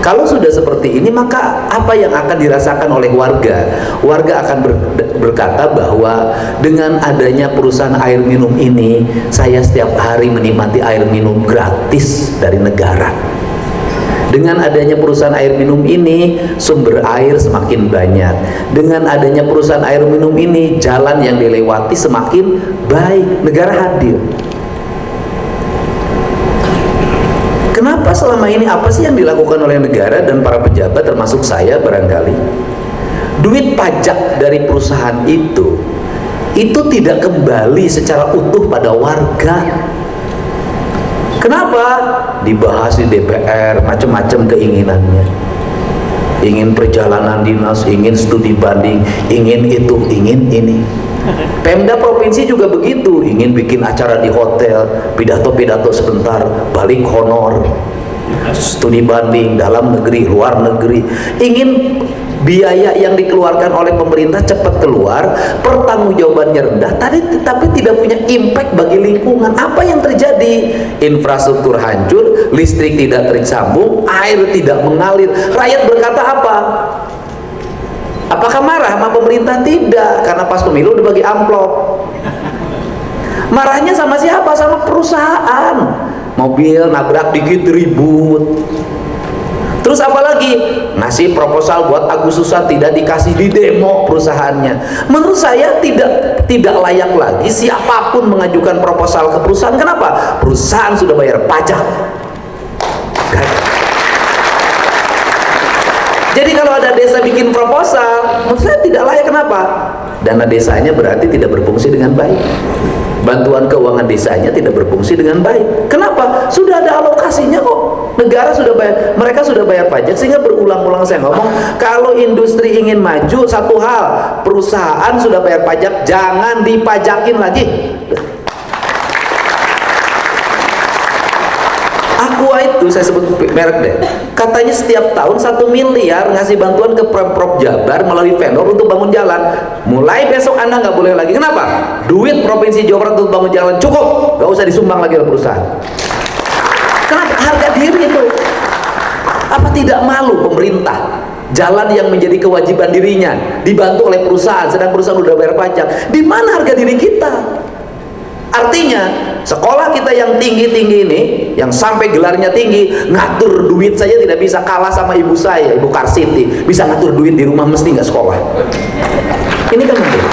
Kalau sudah seperti ini, maka apa yang akan dirasakan oleh warga? Warga akan berkata bahwa dengan adanya perusahaan air minum ini, saya setiap hari menikmati air minum gratis dari negara. Dengan adanya perusahaan air minum ini, sumber air semakin banyak. Dengan adanya perusahaan air minum ini, jalan yang dilewati semakin baik. Negara hadir. Kenapa selama ini, apa sih yang dilakukan oleh negara dan para pejabat termasuk saya barangkali? Duit pajak dari perusahaan itu tidak kembali secara utuh pada warga. Kenapa? Dibahas di DPR, macam-macam keinginannya. Ingin perjalanan dinas, ingin studi banding, ingin itu, ingin ini. Pemda provinsi juga begitu, ingin bikin acara di hotel, pidato-pidato sebentar, balik honor, studi banding dalam negeri, luar negeri, ingin biaya yang dikeluarkan oleh pemerintah cepat keluar, pertanggungjawabannya rendah, tapi tidak punya impact bagi lingkungan. Apa yang terjadi? Infrastruktur hancur, listrik tidak tersambung, air tidak mengalir. Rakyat berkata apa? Apakah marah sama pemerintah? Tidak, karena pas pemilu udah bagi amplop. Marahnya sama siapa? Sama perusahaan. Mobil nabrak dikit ribut. Terus apalagi? Ngasih proposal buat Agustusan, tidak dikasih, di demo perusahaannya. Menurut saya tidak layak lagi siapapun mengajukan proposal ke perusahaan. Kenapa? Perusahaan sudah bayar pajak. Jadi kalau ada desa bikin proposal, menurut saya tidak layak. Kenapa? Dana desanya berarti tidak berfungsi dengan baik. Bantuan keuangan desanya tidak berfungsi dengan baik. Kenapa? Sudah ada alokasinya kok. Negara sudah bayar, mereka sudah bayar pajak. Sehingga berulang-ulang saya ngomong, kalau industri ingin maju, satu hal, perusahaan sudah bayar pajak, jangan dipajakin lagi. Aqua itu, saya sebut merek deh, katanya setiap tahun 1 miliar ngasih bantuan ke Pemprov Jabar melalui vendor untuk bangun jalan. Mulai besok Anda nggak boleh lagi. Kenapa? Duit Provinsi Jawa Barat untuk bangun jalan cukup, nggak usah disumbang lagi oleh perusahaan. Kenapa? Harga diri itu. Apa tidak malu pemerintah? Jalan yang menjadi kewajiban dirinya dibantu oleh perusahaan, sedang perusahaan udah bayar pajak. Di mana harga diri kita? Artinya sekolah kita yang tinggi-tinggi ini, yang sampai gelarnya tinggi, ngatur duit saja tidak bisa, kalah sama ibu saya, Ibu Karsiti, bisa ngatur duit di rumah mesti nggak sekolah. Ini kan betul.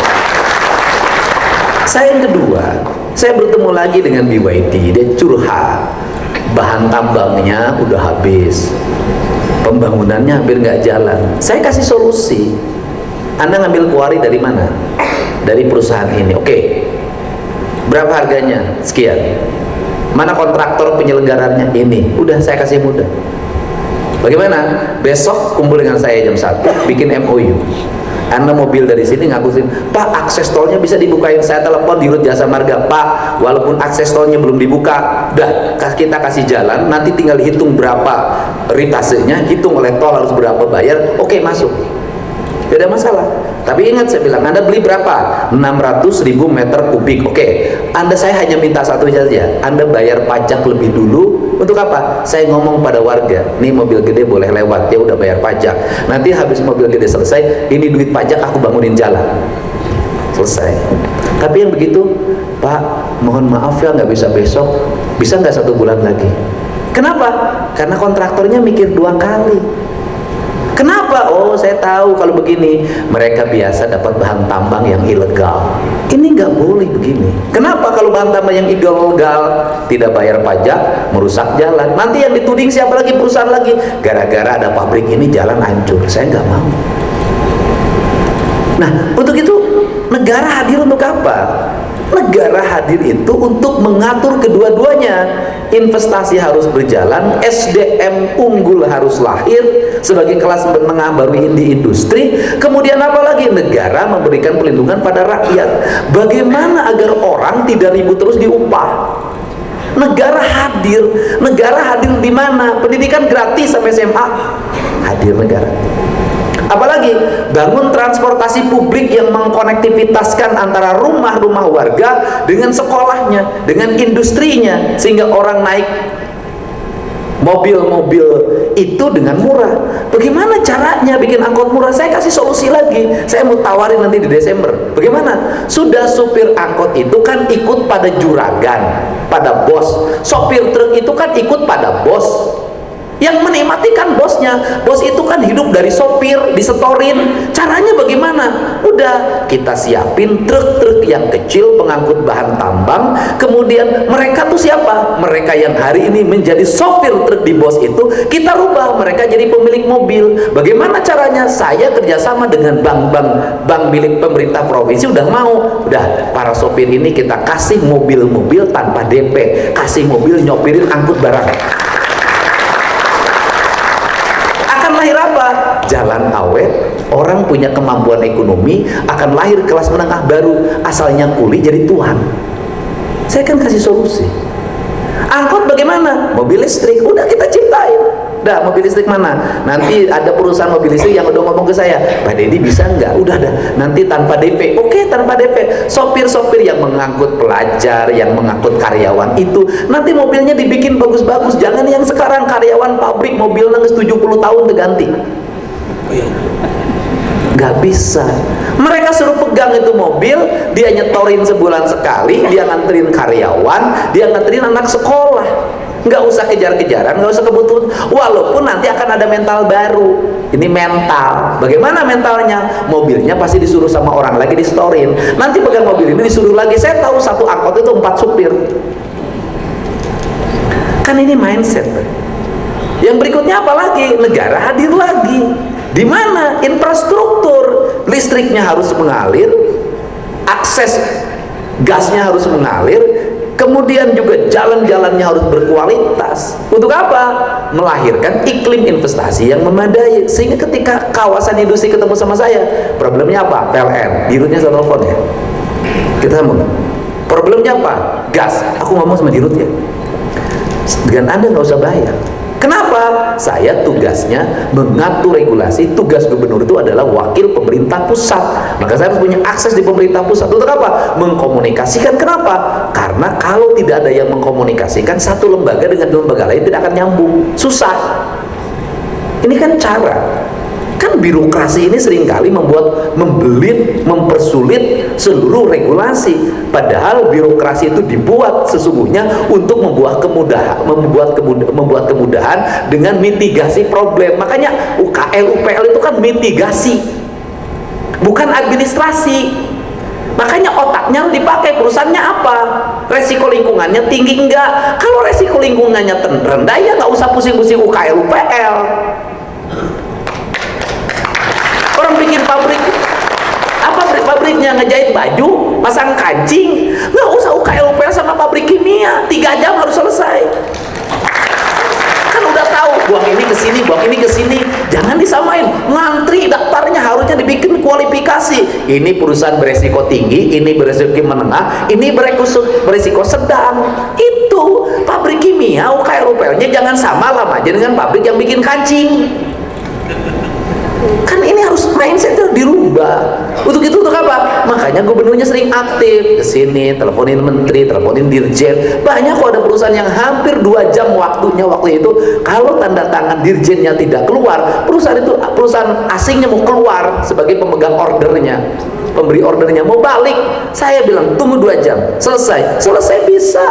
Saya yang kedua, saya bertemu lagi dengan BYD, dia curhat, bahan tambangnya udah habis, pembangunannya hampir nggak jalan. Saya kasih solusi. Anda ngambil kuari dari mana? Dari perusahaan ini. Oke. Berapa harganya? Sekian. Mana kontraktor penyelenggaranya? Ini. Udah saya kasih mudah. Bagaimana? Besok kumpul dengan saya jam 1, bikin MOU. Anda mobil dari sini ngakusin, Pak, akses tolnya bisa dibukain. Saya telepon di Rut Jasa Marga, Pak, walaupun akses tolnya belum dibuka, udah kita kasih jalan, nanti tinggal hitung berapa ritasenya, hitung oleh tol harus berapa bayar, oke masuk. Tidak ada masalah. Tapi ingat, saya bilang, Anda beli berapa? 600.000 meter kubik. Oke, saya hanya minta satu saja, Anda bayar pajak lebih dulu. Untuk apa? Saya ngomong pada warga, nih mobil gede boleh lewat, dia udah bayar pajak. Nanti habis mobil gede selesai, ini duit pajak aku bangunin jalan. Selesai. Tapi yang begitu, Pak, mohon maaf ya nggak bisa besok, bisa nggak 1 bulan lagi? Kenapa? Karena kontraktornya mikir 2 kali. Kenapa? Oh, saya tahu kalau begini mereka biasa dapat bahan tambang yang ilegal. Ini nggak boleh begini. Kenapa? Kalau bahan tambang yang ilegal tidak bayar pajak, merusak jalan. Nanti yang dituding siapa lagi? Perusahaan lagi. Gara-gara ada pabrik ini jalan hancur. Saya nggak mau. Nah, untuk itu negara hadir untuk apa? Negara hadir itu untuk mengatur kedua-duanya. Investasi harus berjalan, SDM unggul harus lahir sebagai kelas menengah baru di industri. Kemudian apa lagi? Negara memberikan perlindungan pada rakyat. Bagaimana agar orang tidak ribut terus diupah? Negara hadir. Negara hadir di mana? Pendidikan gratis sampai SMA. Hadir negara. Apalagi bangun transportasi publik yang mengkonektivitaskan antara rumah-rumah warga dengan sekolahnya, dengan industrinya, sehingga orang naik mobil-mobil itu dengan murah. Bagaimana caranya bikin angkot murah? Saya kasih solusi lagi. Saya mau tawarin nanti di Desember. Bagaimana? Sudah supir angkot itu kan ikut pada juragan, pada bos. Sopir truk itu kan ikut pada bos. Yang menikmati kan bosnya. Bos itu kan hidup dari sopir, disetorin. Caranya bagaimana? Udah, kita siapin truk-truk yang kecil pengangkut bahan tambang. Kemudian mereka tuh siapa? Mereka yang hari ini menjadi sopir truk di bos itu, kita rubah mereka jadi pemilik mobil. Bagaimana caranya? Saya kerjasama dengan bank milik pemerintah provinsi udah mau. Udah, para sopir ini kita kasih mobil-mobil tanpa DP, kasih mobil nyopirin angkut barang. Lahir apa? Jalan awet, orang punya kemampuan ekonomi, akan lahir kelas menengah baru, asalnya kuli jadi tuan. Saya kan kasih solusi. Angkot bagaimana? Mobil listrik, udah kita ciptain. Dah, mobil listrik mana? Nanti ada perusahaan mobil listrik yang udah ngomong ke saya, Pak Deddy bisa nggak? Udah dah, nanti tanpa DP. Oke, tanpa DP. Sopir-sopir yang mengangkut pelajar, yang mengangkut karyawan itu, nanti mobilnya dibikin bagus-bagus. Jangan yang sekarang karyawan pabrik mobil nangis 70 tahun diganti. Nggak bisa. Mereka suruh pegang itu mobil, dia nyetorin sebulan sekali, dia nganterin karyawan, dia nganterin anak sekolah. Nggak usah kejar-kejaran, nggak usah kebutuhan. Walaupun nanti akan ada mental baru. Ini mental. Bagaimana mentalnya? Mobilnya pasti disuruh sama orang lagi disetorin. Nanti pegang mobil ini disuruh lagi. Saya tahu satu angkot itu 4 supir. Kan ini mindset. Yang berikutnya apa lagi? Negara hadir lagi. Di mana? Infrastruktur. Listriknya harus mengalir, akses gasnya harus mengalir, kemudian juga jalan-jalannya harus berkualitas. Untuk apa? Melahirkan iklim investasi yang memadai. Sehingga ketika kawasan industri ketemu sama saya, problemnya apa? PLN, dirutnya saya telepon ya, kita sambung. Problemnya apa? Gas. Aku ngomong sama dirut ya, dengan Anda nggak usah bayar. Kenapa? Saya tugasnya mengatur regulasi. Tugas gubernur itu adalah wakil pemerintah pusat. Maka saya harus punya akses di pemerintah pusat. Untuk apa? Mengkomunikasikan. Kenapa? Karena kalau tidak ada yang mengkomunikasikan, satu lembaga dengan lembaga lain tidak akan nyambung. Susah. Ini kan cara. Kan birokrasi ini seringkali membelit, mempersulit seluruh regulasi. Padahal birokrasi itu dibuat sesungguhnya untuk membuat kemudahan dengan mitigasi problem. Makanya UKL, UPL itu kan mitigasi, bukan administrasi. Makanya otaknya harus dipakai. Perusahaannya apa? Resiko lingkungannya tinggi enggak? Kalau resiko lingkungannya rendah, ya nggak usah pusing-pusing UKL, UPL. Orang bikin pabrik, apa pabriknya ngejahit baju, pasang kancing, nggak usah UKL UPL sama pabrik kimia, 3 jam harus selesai. Kan udah tahu, buang ini ke sini, buang ini ke sini. Jangan disamain, ngantri daftarnya harusnya dibikin kualifikasi. Ini perusahaan beresiko tinggi, ini beresiko menengah, ini beresiko sedang. Itu pabrik kimia UKL UPL-nya jangan sama lah aja dengan pabrik yang bikin kancing. Kan ini harus mindset itu dirubah. Untuk itu untuk apa? Makanya gubernurnya sering aktif ke sini, teleponin menteri, teleponin dirjen. Banyak kok ada perusahaan yang hampir 2 jam waktunya. Waktu itu kalau tanda tangan dirjennya tidak keluar, perusahaan asingnya mau keluar sebagai pemegang ordernya, pemberi ordernya mau balik. Saya bilang tunggu 2 jam, selesai bisa.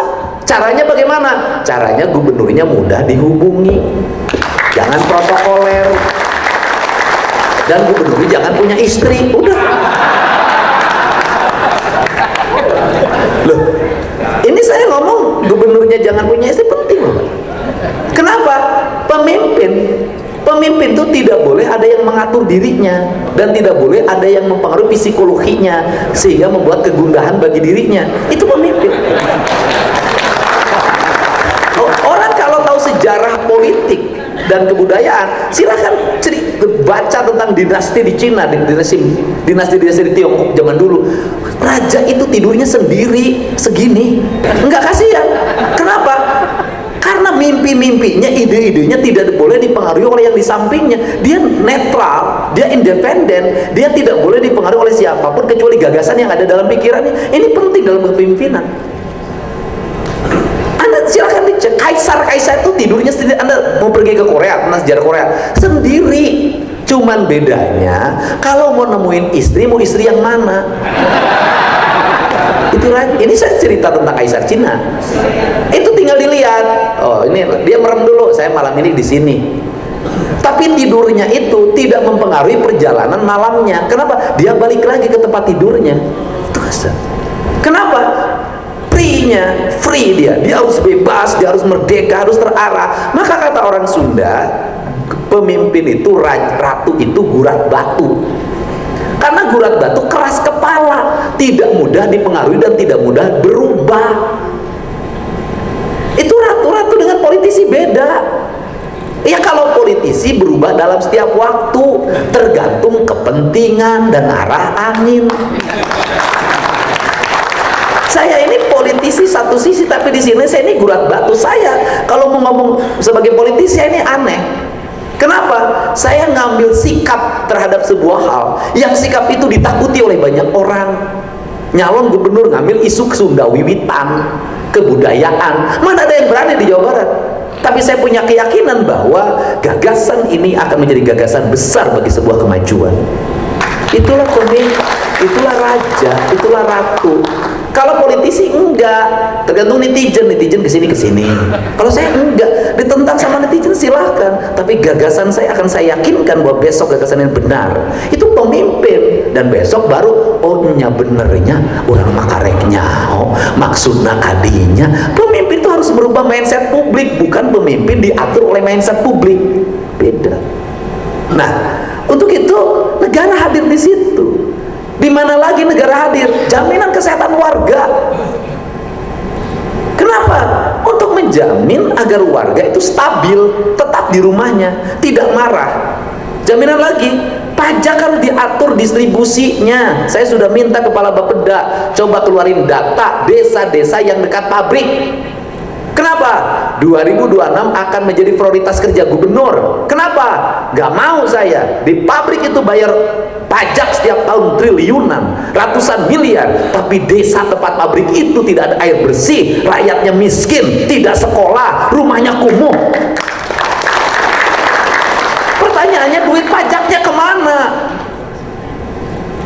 Caranya bagaimana? Caranya gubernurnya mudah dihubungi, jangan protokoler. Dan gubernur jangan punya istri, udah. Loh, ini saya ngomong gubernurnya jangan punya istri penting loh. Kenapa? Pemimpin itu tidak boleh ada yang mengatur dirinya dan tidak boleh ada yang mempengaruhi psikologinya sehingga membuat kegundahan bagi dirinya. Itu pemimpin. Orang kalau tahu sejarah politik dan kebudayaan, silahkan baca tentang dinasti di Cina, dinasti di Tiongkok zaman dulu. Raja itu tidurnya sendiri segini, enggak kasihan. Kenapa? Karena mimpi-mimpinya, ide-idenya tidak boleh dipengaruhi oleh yang di sampingnya. Dia netral, dia independen, dia tidak boleh dipengaruhi oleh siapapun kecuali gagasan yang ada dalam pikirannya. Ini penting dalam kepemimpinan. Anda silakan dicek, Kaisar itu tidurnya sendiri. Anda mau pergi ke Korea, tentang sejarah Korea, sendiri. Cuman bedanya, kalau mau nemuin istri, mau istri yang mana? Ini saya cerita tentang Kaisar Cina. Itu tinggal dilihat. Oh, ini dia merem dulu, saya malam ini di sini. Tapi tidurnya itu tidak mempengaruhi perjalanan malamnya. Kenapa? Dia balik lagi ke tempat tidurnya. Itu kasar. Kenapa? Free dia harus bebas, dia harus merdeka, harus terarah. Maka kata orang Sunda, pemimpin itu, ratu itu gurat batu. Karena gurat batu keras kepala, tidak mudah dipengaruhi dan tidak mudah berubah. Itu ratu-ratu dengan politisi beda. Ya, kalau politisi berubah dalam setiap waktu, tergantung kepentingan dan arah angin. Saya ini politisi satu sisi, tapi di sini saya ini gurat batu. Saya kalau mau ngomong sebagai politisi, saya ini aneh. Kenapa? Saya ngambil sikap terhadap sebuah hal yang sikap itu ditakuti oleh banyak orang. Nyalon gubernur ngambil isu Sunda Wiwitan, kebudayaan. Mana ada yang berani di Jawa Barat? Tapi saya punya keyakinan bahwa gagasan ini akan menjadi gagasan besar bagi sebuah kemajuan. Itulah pemimpin, itulah raja, itulah ratu. Kalau politisi enggak, tergantung netizen kesini. Kalau saya enggak, ditentang sama netizen silahkan. Tapi gagasan saya akan saya yakinkan bahwa besok gagasan yang benar. Itu pemimpin. Dan besok baru, oh nya benernya orang makareknya, oh maksudnya kadinya. Pemimpin itu harus merubah mindset publik, bukan pemimpin diatur oleh mindset publik. Beda. Nah, untuk itu negara hadir di situ. Di mana lagi negara hadir? Jaminan kesehatan warga. Kenapa? Untuk menjamin agar warga itu stabil, tetap di rumahnya, tidak marah. Jaminan lagi, pajak harus diatur distribusinya. Saya sudah minta kepala Bapeda, coba keluarin data desa-desa yang dekat pabrik. Kenapa? 2026 akan menjadi prioritas kerja gubernur. Kenapa? Gak mau saya di pabrik itu bayar pajak setiap tahun triliunan, ratusan miliar, tapi desa tempat pabrik itu tidak ada air bersih, rakyatnya miskin, tidak sekolah, rumahnya kumuh. Pertanyaannya, duit pajaknya kemana?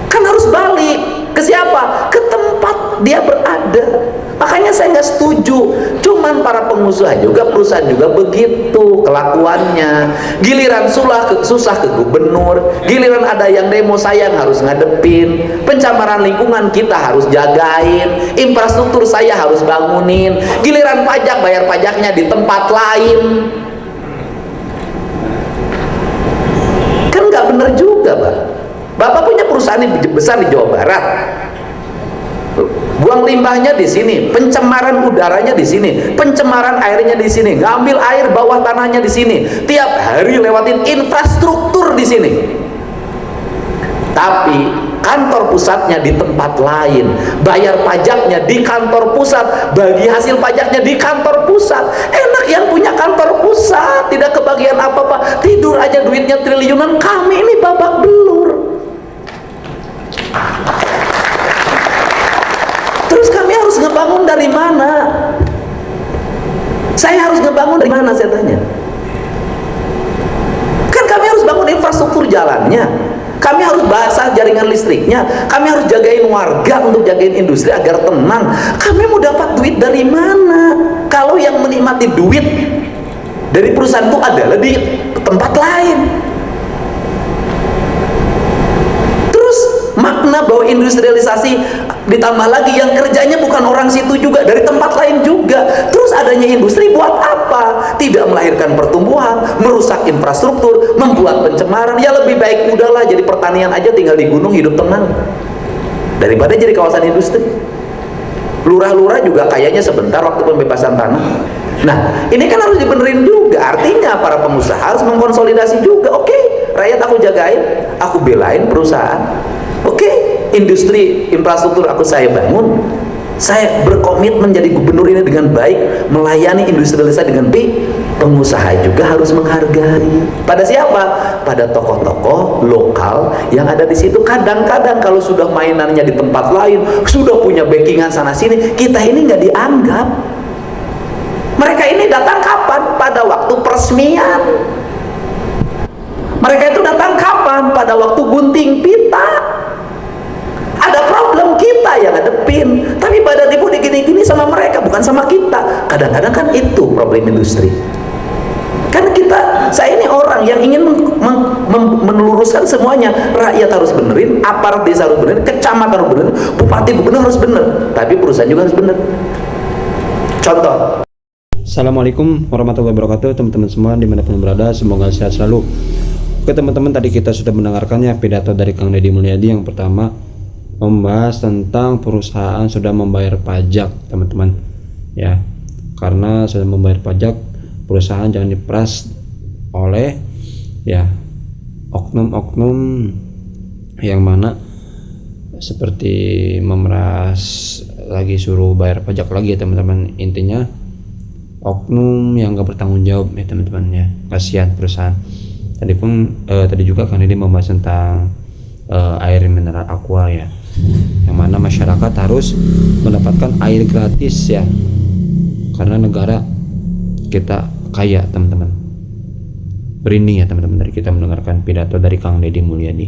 Kan harus balik ke siapa? Ke tempat dia berada. Makanya saya nggak setuju. Cuman para pengusaha juga, perusahaan juga begitu kelakuannya. Giliran susah ke gubernur, giliran ada yang demo saya yang harus ngadepin. Pencemaran lingkungan kita harus jagain, infrastruktur saya harus bangunin. Giliran pajak, bayar pajaknya di tempat lain. Kan nggak bener juga, Pak. Bapak punya perusahaan yang besar di Jawa Barat. Buang limbahnya di sini, pencemaran udaranya di sini, pencemaran airnya di sini, ngambil air bawah tanahnya di sini, tiap hari lewatin infrastruktur di sini. Tapi kantor pusatnya di tempat lain, bayar pajaknya di kantor pusat, bagi hasil pajaknya di kantor pusat. Enak yang punya kantor pusat, tidak kebagian apa-apa, tidur aja duitnya triliunan. Kami ini babak belur. Terus kami harus ngebangun dari mana? Saya harus ngebangun dari mana, saya tanya. Kan kami harus bangun infrastruktur jalannya, kami harus basah jaringan listriknya, kami harus jagain warga untuk jagain industri agar tenang. Kami mau dapat duit dari mana? Kalau yang menikmati duit dari perusahaan itu adalah di tempat lain. Makna bahwa industrialisasi ditambah lagi yang kerjanya bukan orang situ juga, dari tempat lain juga. Terus adanya industri buat apa? Tidak melahirkan pertumbuhan, merusak infrastruktur, membuat pencemaran. Ya lebih baik udahlah jadi pertanian aja, tinggal di gunung hidup tenang, daripada jadi kawasan industri. Lurah-lurah juga kayaknya sebentar waktu pembebasan tanah. Nah, ini kan harus dibenerin juga. Artinya para pengusaha harus mengkonsolidasi juga. Oke, rakyat aku jagain, aku belain perusahaan. Oke, industri infrastruktur saya bangun. Saya berkomitmen menjadi gubernur ini dengan baik, melayani industrialisasi dengan baik. Pengusaha juga harus menghargai. Pada siapa? Pada tokoh-tokoh lokal yang ada di situ. Kadang-kadang kalau sudah mainannya di tempat lain, sudah punya backingan sana sini, kita ini nggak dianggap. Mereka ini datang kapan? Pada waktu peresmian. Mereka itu datang kapan? Pada waktu gunting pita. Ada problem kita yang ngadepin, tapi pada tipu digini-gini sama mereka, bukan sama kita. Kadang-kadang kan itu problem industri. Karena saya ini orang yang ingin meluruskan semuanya. Rakyat harus benerin, aparat desa harus benerin, kecamatan harus benerin, bupati gubernur harus bener, tapi perusahaan juga harus bener. Contoh. Assalamualaikum warahmatullahi wabarakatuh, teman-teman semua dimanapun berada, semoga sehat selalu. Oke teman-teman, tadi kita sudah mendengarkannya pidato dari Kang Deddy Mulyadi. Yang pertama membahas tentang perusahaan sudah membayar pajak, teman-teman, ya. Karena sudah membayar pajak, perusahaan jangan diperas oleh ya oknum-oknum yang mana seperti memeras lagi, suruh bayar pajak lagi ya teman-teman. Intinya oknum yang gak bertanggung jawab ya teman-teman, ya. Kasihan perusahaan. Tadi juga Kang Deddy membahas tentang air mineral aqua, ya, yang mana masyarakat harus mendapatkan air gratis, ya, karena negara kita kaya teman-teman. Berinding ya teman-teman dari kita mendengarkan pidato dari Kang Deddy Mulyadi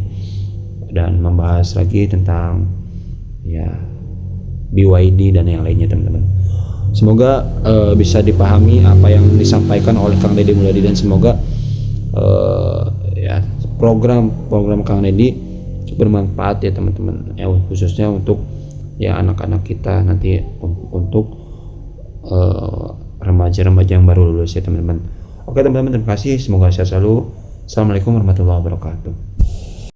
dan membahas lagi tentang ya BYD dan yang lainnya teman-teman. Semoga bisa dipahami apa yang disampaikan oleh Kang Deddy Mulyadi, dan semoga ya program Kang Deddy bermanfaat ya teman-teman, ya, khususnya untuk ya anak-anak kita nanti, untuk remaja-remaja yang baru lulus ya teman-teman. Oke teman-teman, terima kasih, semoga sehat selalu. Assalamualaikum warahmatullahi wabarakatuh.